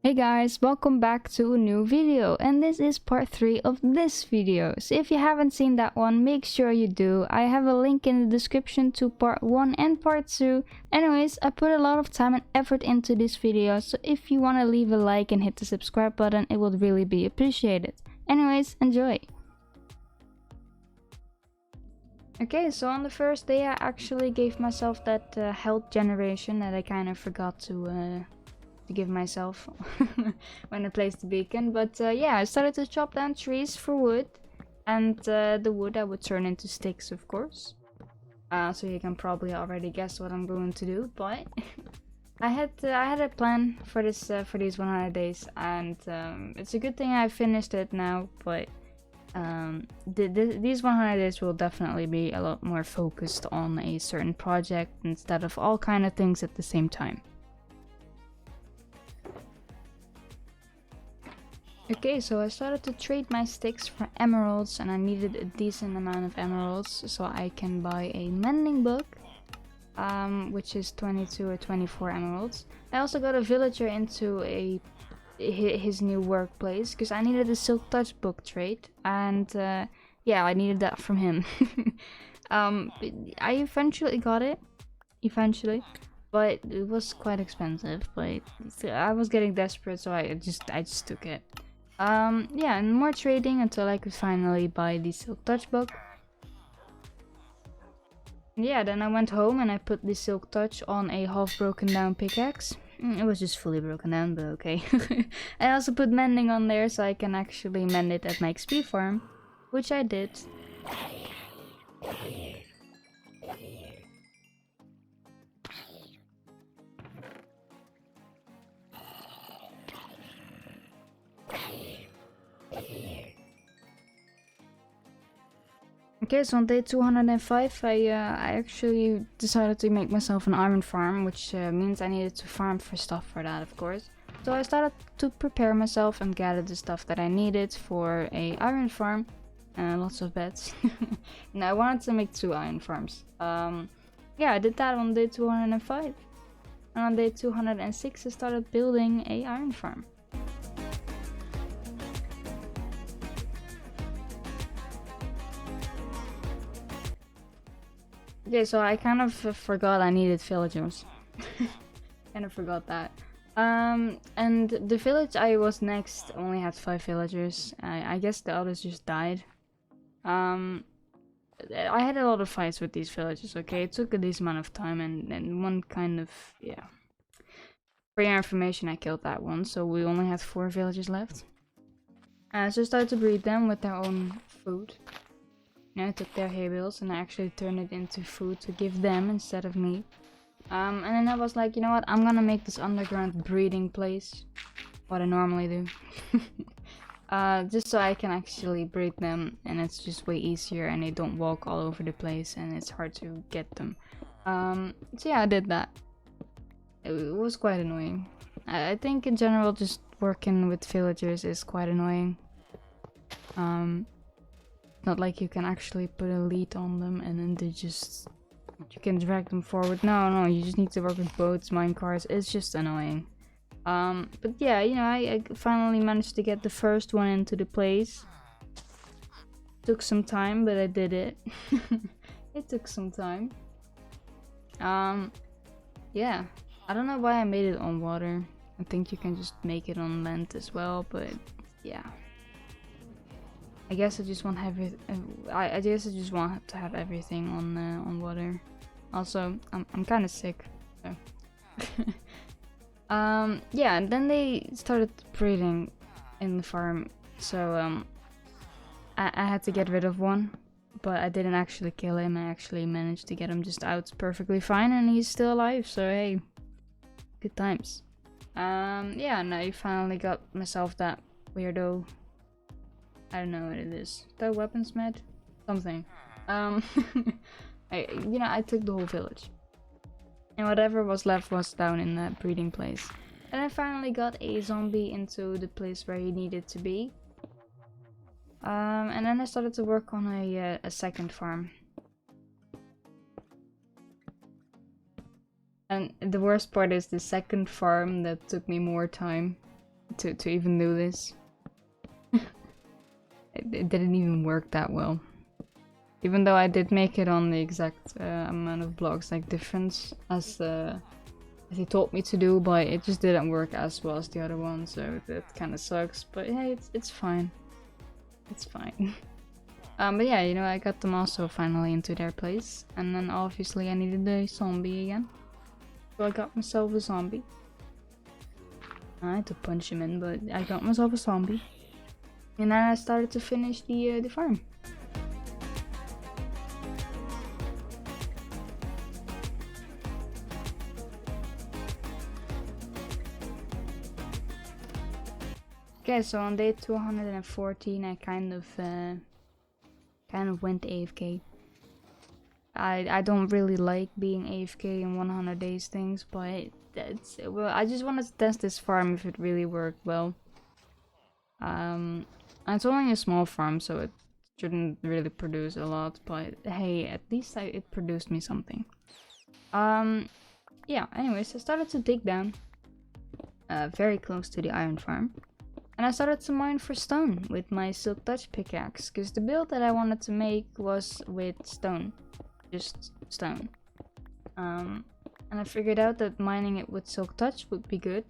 Hey guys, welcome back to a new video, and this is part 3 of this video. So if you haven't seen that one, make sure you do. I have a link in the description to part 1 and part 2. Anyways, I put a lot of time and effort into this video, so if you want to leave a like and hit the subscribe button, it would really be appreciated. Anyways, enjoy! Okay, so on the first day I actually gave myself that health generation that I kind of forgot to give myself when I placed the beacon. But yeah, I started to chop down trees for wood, and the wood I would turn into sticks, of course. So you can probably already guess what I'm going to do, but I had a plan for this for these 100 days, and it's a good thing I finished it now. But these 100 days will definitely be a lot more focused on a certain project instead of all kind of things at the same time. Okay, so I started to trade my sticks for emeralds, and I needed a decent amount of emeralds so I can buy a mending book, which is 22 or 24 emeralds. I also got a villager into his new workplace because I needed a silk touch book trade, and yeah, I needed that from him. I eventually got it, but it was quite expensive. But I was getting desperate, so I just took it. Yeah, and more trading until I could finally buy the silk touch book. Yeah, then I went home and I put the silk touch on a half broken down pickaxe. It was just fully broken down, but okay. I also put mending on there so I can actually mend it at my XP farm, which I did. Okay, so on day 205 I actually decided to make myself an iron farm, which means I needed to farm for stuff for that, of course. So I started to prepare myself and gather the stuff that I needed for a iron farm. Lots of beds. Now I wanted to make 2 iron farms. Yeah, I did that on day 205. And on day 206 I started building a iron farm. Okay, so I kind of forgot I needed villagers. Kind of forgot that. And the village I was next only had 5 villagers. I guess the others just died. I had a lot of fights with these villagers, okay? It took a decent amount of time, and one kind of, yeah. For your information, I killed that one, so we only had 4 villagers left. So I started to breed them with their own food. I took their hay bales and I actually turned it into food to give them instead of me. And then I was like, you know what, I'm gonna make this underground breeding place. What I normally do. Just so I can actually breed them, and it's just way easier and they don't walk all over the place and it's hard to get them. So yeah, I did that. It was quite annoying. I think in general just working with villagers is quite annoying. Not like you can actually put a lead on them and then you can drag them forward. No, you just need to work with boats, minecarts. It's just annoying. But yeah, you know, I finally managed to get the first one into the place. Took some time, but I did it. It took some time. Yeah, I don't know why I made it on water. I think you can just make it on land as well, but yeah. I guess I just want to have it. I guess I just want to have everything on water. Also, I'm kind of sick. So. Yeah, and then they started breeding in the farm, so I had to get rid of one, but I didn't actually kill him. I actually managed to get him just out perfectly fine, and he's still alive. So hey, good times. Yeah, and I finally got myself that weirdo. I don't know what it is. The weaponsmith? Something. I took the whole village. And whatever was left was down in that breeding place. And I finally got a zombie into the place where he needed to be. And then I started to work on a second farm. And the worst part is the second farm that took me more time. to even do this. It didn't even work that well. Even though I did make it on the exact amount of blocks, like difference as he taught me to do, but it just didn't work as well as the other one, so that kind of sucks. But hey, it's fine. It's fine. But yeah, you know, I got them also finally into their place, and then obviously I needed a zombie again. So I got myself a zombie. I had to punch him in, but I got myself a zombie. And then I started to finish the farm. Okay, so on day 214 I kind of went AFK. I don't really like being AFK in 100 days things, but well, I just wanted to test this farm if it really worked well. It's only a small farm, so it shouldn't really produce a lot, but hey, at least it produced me something. Yeah, anyways, I started to dig down very close to the iron farm. And I started to mine for stone with my Silk Touch pickaxe, because the build that I wanted to make was with stone. Just stone. And I figured out that mining it with Silk Touch would be good,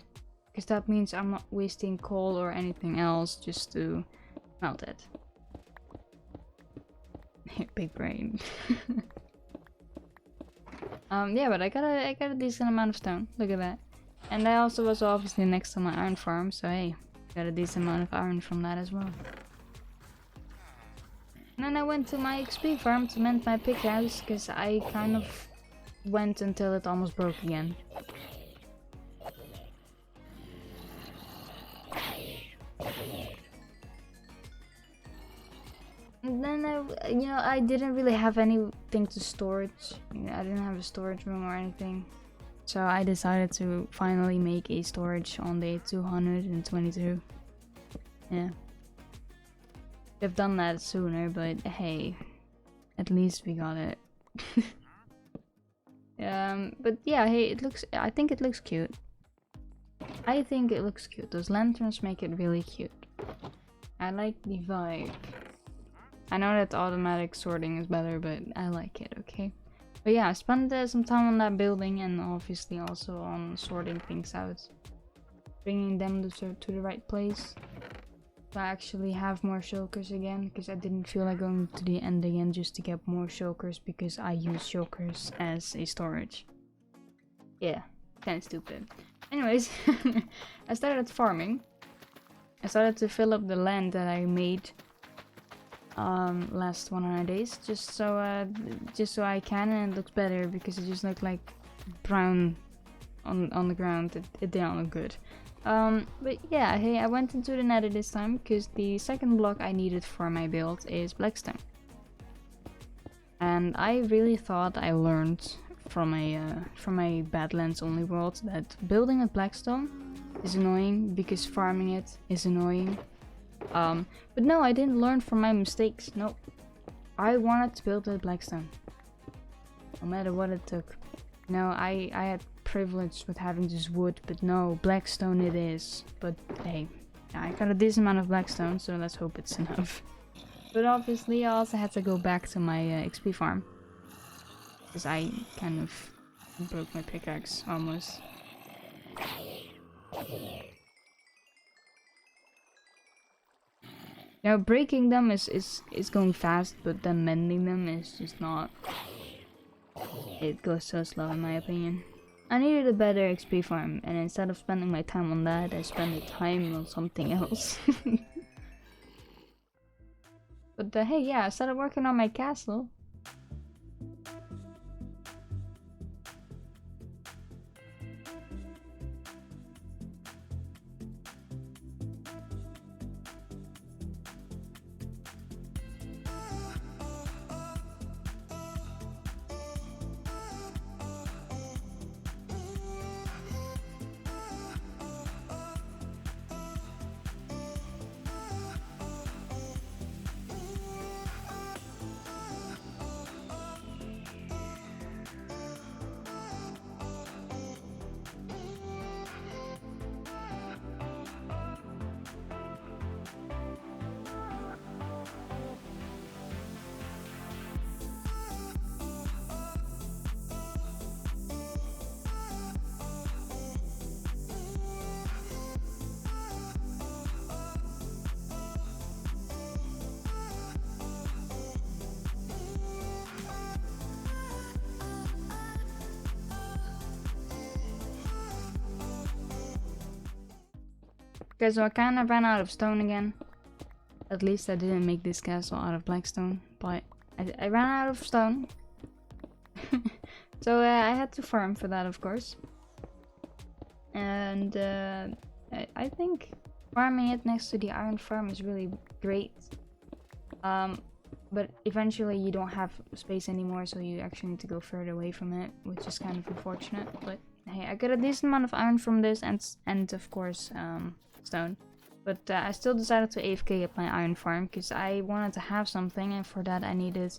because that means I'm not wasting coal or anything else just to melt it. Big brain. Yeah, but I got a decent amount of stone. Look at that. And I also was obviously next to my iron farm, so hey. Got a decent amount of iron from that as well. And then I went to my XP farm to mend my pickaxe, because I kind of went until it almost broke again. And then I didn't really have anything to storage. I didn't have a storage room or anything. So I decided to finally make a storage on day 222. Yeah. I've done that sooner, but hey, at least we got it. But yeah, hey, I think it looks cute. I think it looks cute. Those lanterns make it really cute. I like the vibe. I know that automatic sorting is better, but I like it, okay? But yeah, I spent some time on that building, and obviously also on sorting things out. Bringing them to the right place. So I actually have more shulkers again, because I didn't feel like going to the end again just to get more shulkers, because I use shulkers as a storage. Yeah, kinda stupid. Anyways, I started farming. I started to fill up the land that I made last 100 days, just so I can, and it looks better, because it just looked like brown on the ground. It didn't look good. But yeah, hey, I went into the nether this time, because the second block I needed for my build is blackstone. And I really thought I learned from a Badlands only world that building with blackstone is annoying, because farming it is annoying. But no, I didn't learn from my mistakes. Nope. I wanted to build with blackstone, no matter what it took. No, I had privilege with having just wood, but no, blackstone it is. But hey, I got a decent amount of blackstone, so let's hope it's enough. But obviously I also had to go back to my XP farm, because I kind of broke my pickaxe almost. Now breaking them is going fast, but then mending them is just not. It goes so slow in my opinion. I needed a better XP farm, and instead of spending my time on that, I spent the time on something else. But hey, yeah, I started working on my castle. Okay, so I kind of ran out of stone again. At least I didn't make this castle out of blackstone, but I ran out of stone. So I had to farm for that, of course. And I think farming it next to the iron farm is really great. But eventually you don't have space anymore, so you actually need to go further away from it, which is kind of unfortunate. But hey, I got a decent amount of iron from this, and of course stone. But I still decided to AFK at my iron farm because I wanted to have something, and for that I needed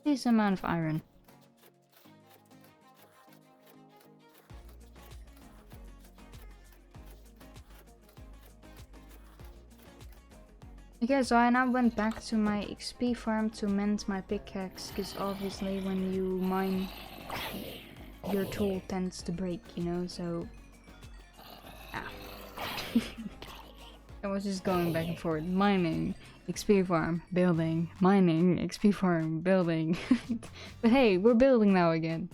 a decent amount of iron. Okay, so I now went back to my XP farm to mend my pickaxe, because obviously when you mine, your tool tends to break, you know, so... yeah. I was just going back and forth, mining, XP farm, building, mining, XP farm, building. But hey, we're building now again.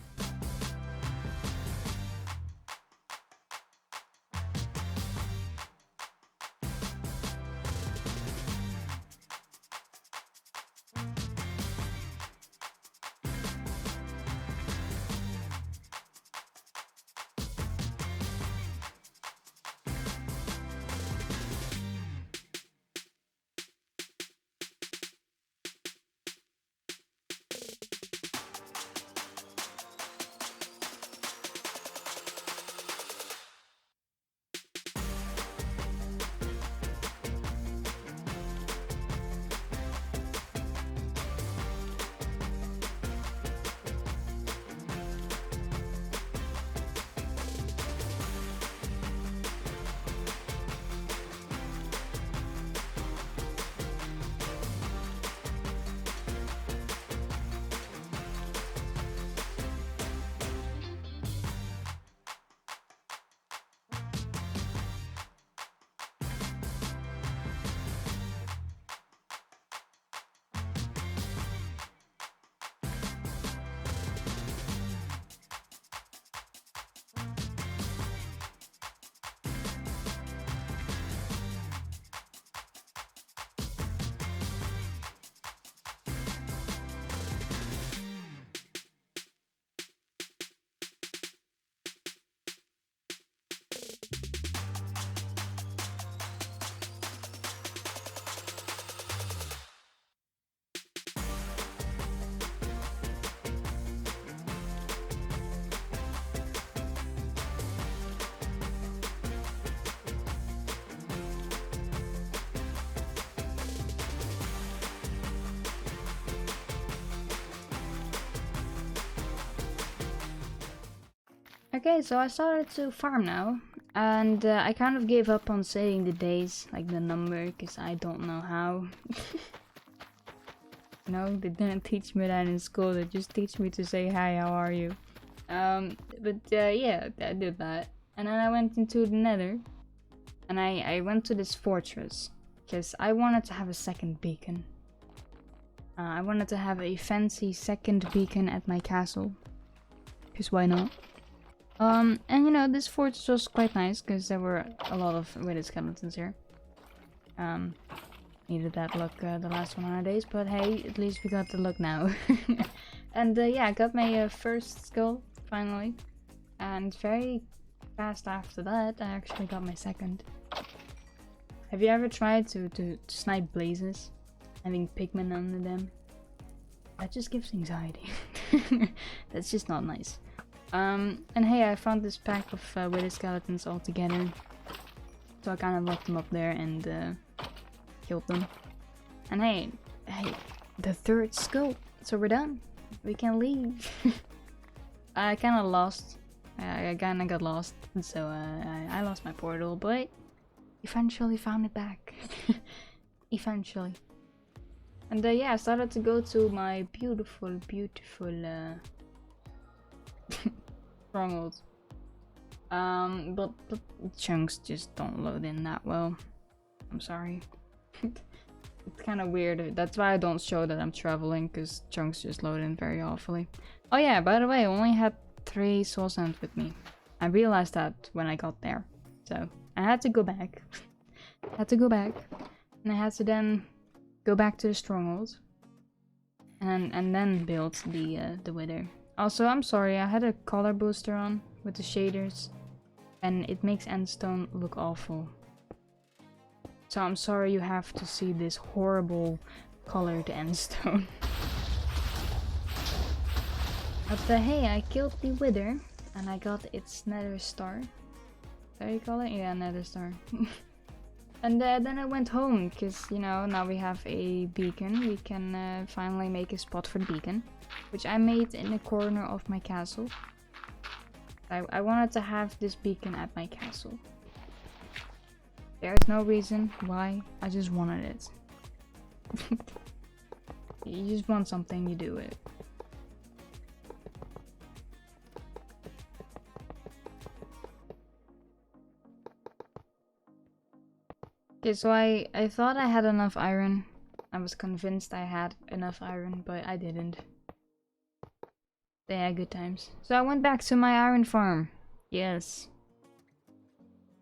Okay, so I started to farm now, and I kind of gave up on saying the days, like the number, because I don't know how. No, they didn't teach me that in school, they just teach me to say hi, how are you? But yeah, I did that. And then I went into the nether, and I went to this fortress, because I wanted to have a second beacon. I wanted to have a fancy second beacon at my castle, because why not? And you know, this fortress was quite nice because there were a lot of wither skeletons here. Needed that luck the last 100 days, but hey, at least we got the luck now. And yeah, I got my first skull finally, and very fast after that, I actually got my second. Have you ever tried to snipe blazes, having pigmen under them? That just gives anxiety. That's just not nice. And hey, I found this pack of wither skeletons all together, so I kind of locked them up there and killed them. And hey, the third skull, so we're done. We can leave. I kind of lost. I kind of got lost, so I lost my portal, but eventually found it back. Eventually. And yeah, I started to go to my beautiful stronghold. But chunks just don't load in that well. I'm sorry. It's kind of weird. That's why I don't show that I'm traveling, because chunks just load in very awfully. Oh yeah, by the way, I only had 3 soul sands with me. I realized that when I got there, so I had to go back. Had to go back, and I had to then go back to the stronghold, and then build the wither. Also, I'm sorry, I had a color booster on with the shaders, and it makes endstone look awful. So I'm sorry you have to see this horrible colored endstone. But hey, I killed the wither, and I got its nether star. Is that how you call it? Yeah, nether star. And then I went home, because, you know, now we have a beacon. We can finally make a spot for the beacon, which I made in the corner of my castle. I wanted to have this beacon at my castle. There's no reason why, I just wanted it. You just want something, you do it. Okay, so I thought I had enough iron. I was convinced I had enough iron, but I didn't. Yeah, good times. So I went back to my iron farm. Yes.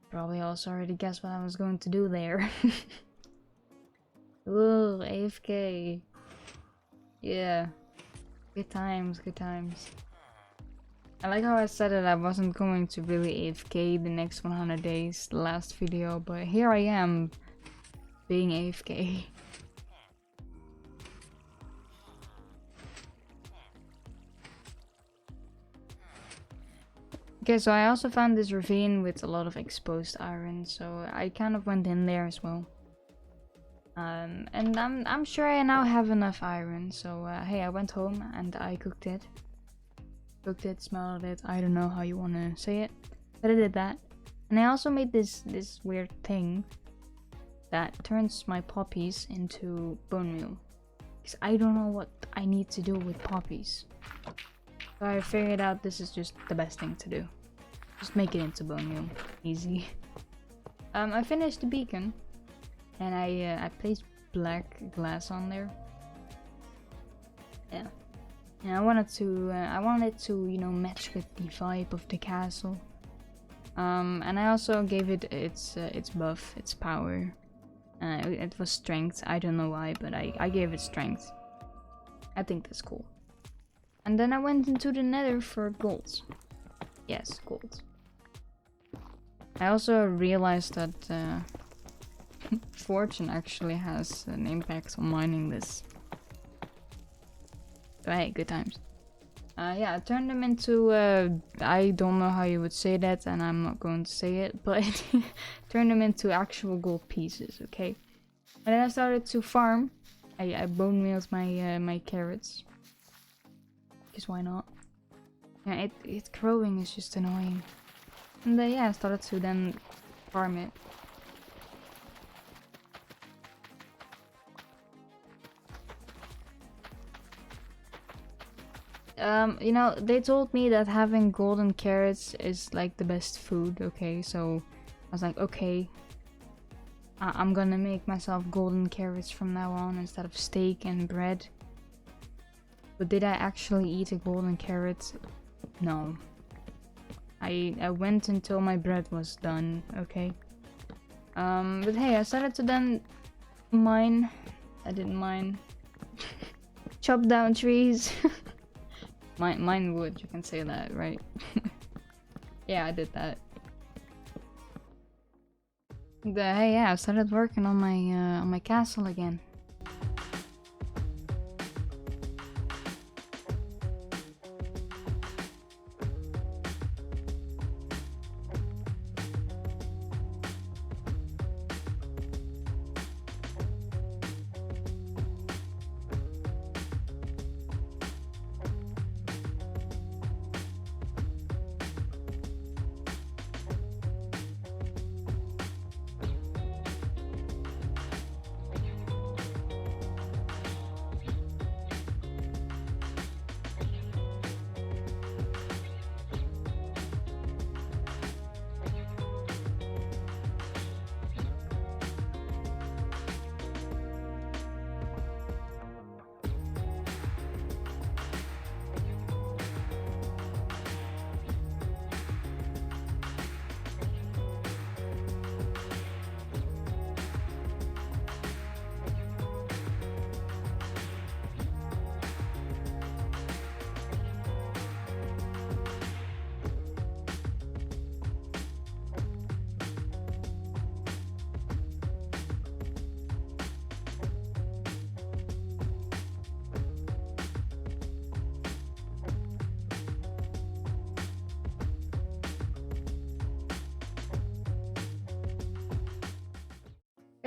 Probably also already guessed what I was going to do there. Ooh, AFK. Yeah. Good times, good times. I like how I said that I wasn't going to really AFK the next 100 days, the last video, but here I am, being AFK. Okay, so I also found this ravine with a lot of exposed iron, so I kind of went in there as well. And I'm sure I now have enough iron, so hey, I went home and I cooked it. Cooked it, smelled it, I don't know how you want to say it, but I did that. And I also made this weird thing that turns my poppies into bone meal, because I don't know what I need to do with poppies. So I figured out this is just the best thing to do. Just make it into bone meal. Easy. I finished the beacon, and I placed black glass on there. Yeah. And I wanted to, you know, match with the vibe of the castle. And I also gave it its buff, its power. It was strength. I don't know why, but I gave it strength. I think that's cool. And then I went into the nether for gold. Yes, gold. I also realized that fortune actually has an impact on mining this. So hey, good times. Yeah, I turned them into, I don't know how you would say that, and I'm not going to say it, but turned them into actual gold pieces, okay? And then I started to farm. I bone mealed my my carrots. Because why not? Yeah, it growing is just annoying. And yeah, I started to then farm it. You know, they told me that having golden carrots is like the best food, okay? So I was like, okay, I'm gonna make myself golden carrots from now on instead of steak and bread. But did I actually eat a golden carrot? No. I went until my bread was done, okay? But hey, I started to then mine. I didn't mine. Chop down trees. Mine wood, you can say that, right? Yeah, I did that. Hey, yeah, I started working on my castle again.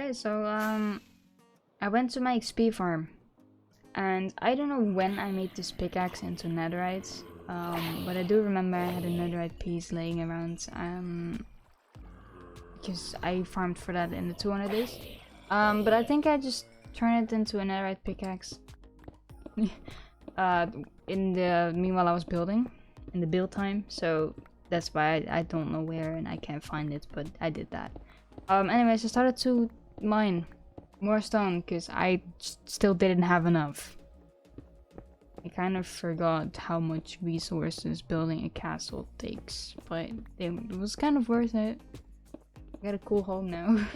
Okay, so I went to my XP farm, and I don't know when I made this pickaxe into netherite, but I do remember I had a netherite piece laying around, because I farmed for that in the 200 days. But I think I just turned it into a netherite pickaxe. Meanwhile I was building, in the build time, so that's why I don't know where and I can't find it, but I did that. Anyways, I started to mine more stone because I still didn't have enough. I kind of forgot how much resources building a castle takes, but it was kind of worth it. I got a cool home now.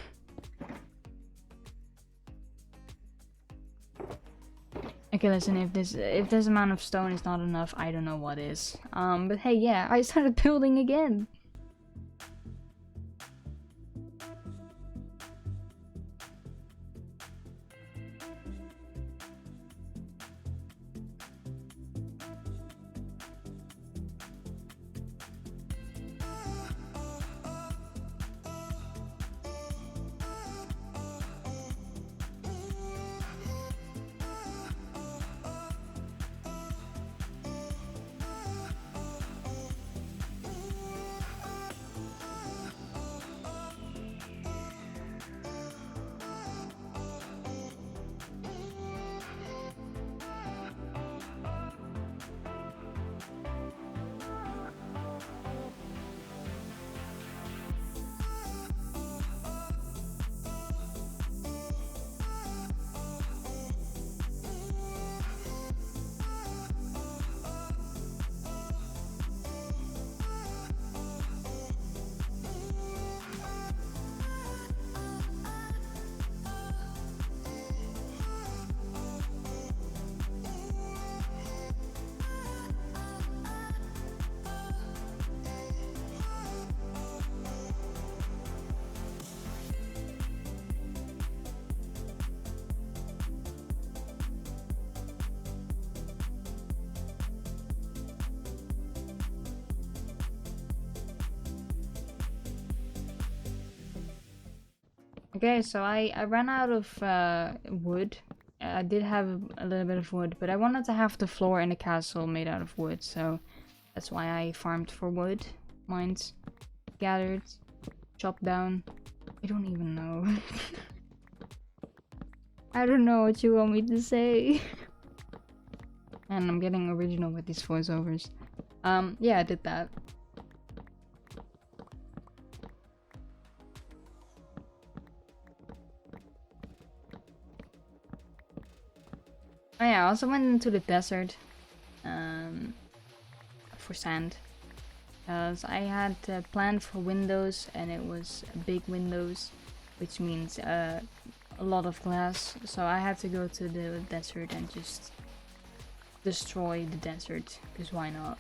Okay, listen, if this amount of stone is not enough, I don't know what is. But hey, yeah, I started building again. Okay, so I ran out of wood. I did have a little bit of wood, but I wanted to have the floor in the castle made out of wood, so that's why I farmed for wood. Mined, gathered, chopped down. I don't even know. I don't know what you want me to say. And I'm getting original with these voiceovers. Yeah, I did that. Oh yeah, I also went into the desert for sand. Because I had planned for windows and it was big windows, which means a lot of glass. So I had to go to the desert and just destroy the desert, because why not?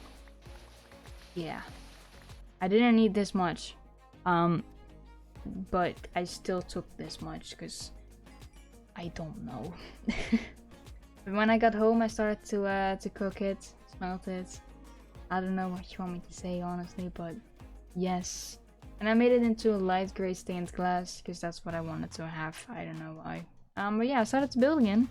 Yeah. I didn't need this much. But I still took this much because I don't know. But when I got home, I started to cook it, smelt it. I don't know what you want me to say, honestly, but yes. And I made it into a light gray stained glass because that's what I wanted to have. I don't know why. But yeah, I started to build again.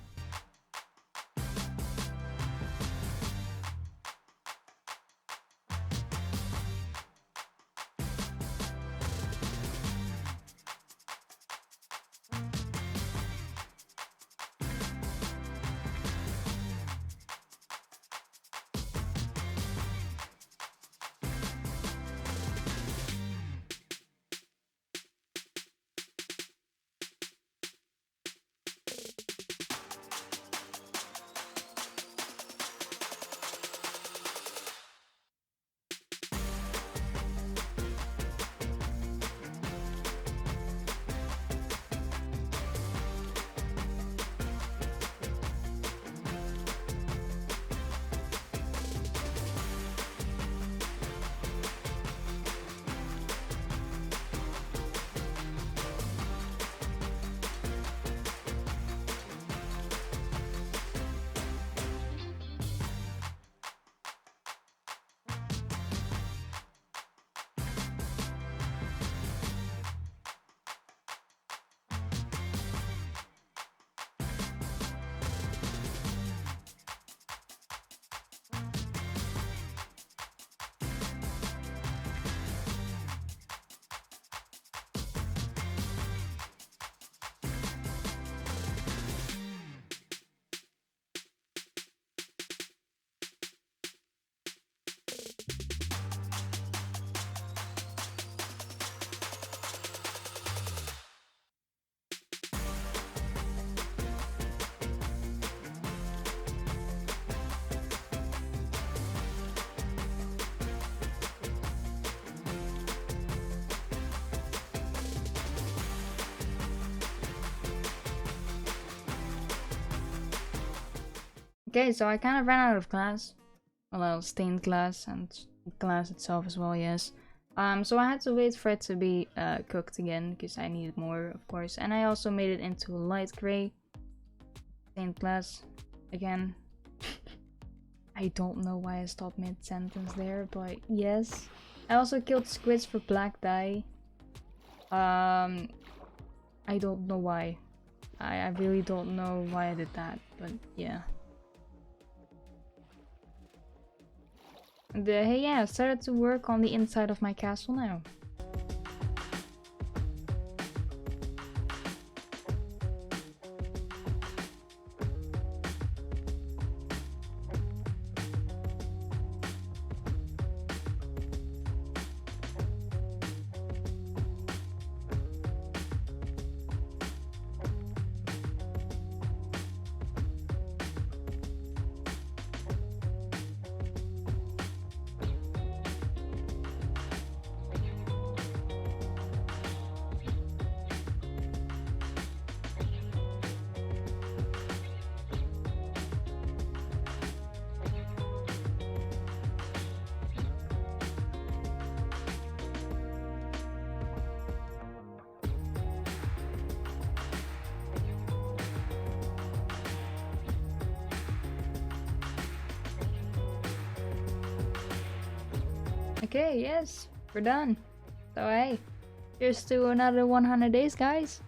Okay, so I kind of ran out of glass. Well, stained glass and glass itself as well, yes. So I had to wait for it to be cooked again because I needed more, of course. And I also made it into light gray stained glass again. I don't know why I stopped mid-sentence there, but yes. I also killed squids for black dye. I don't know why. I really don't know why I did that, but yeah. And hey, yeah, I started to work on the inside of my castle now. Okay, yes, we're done. So hey, here's to another 100 days, guys.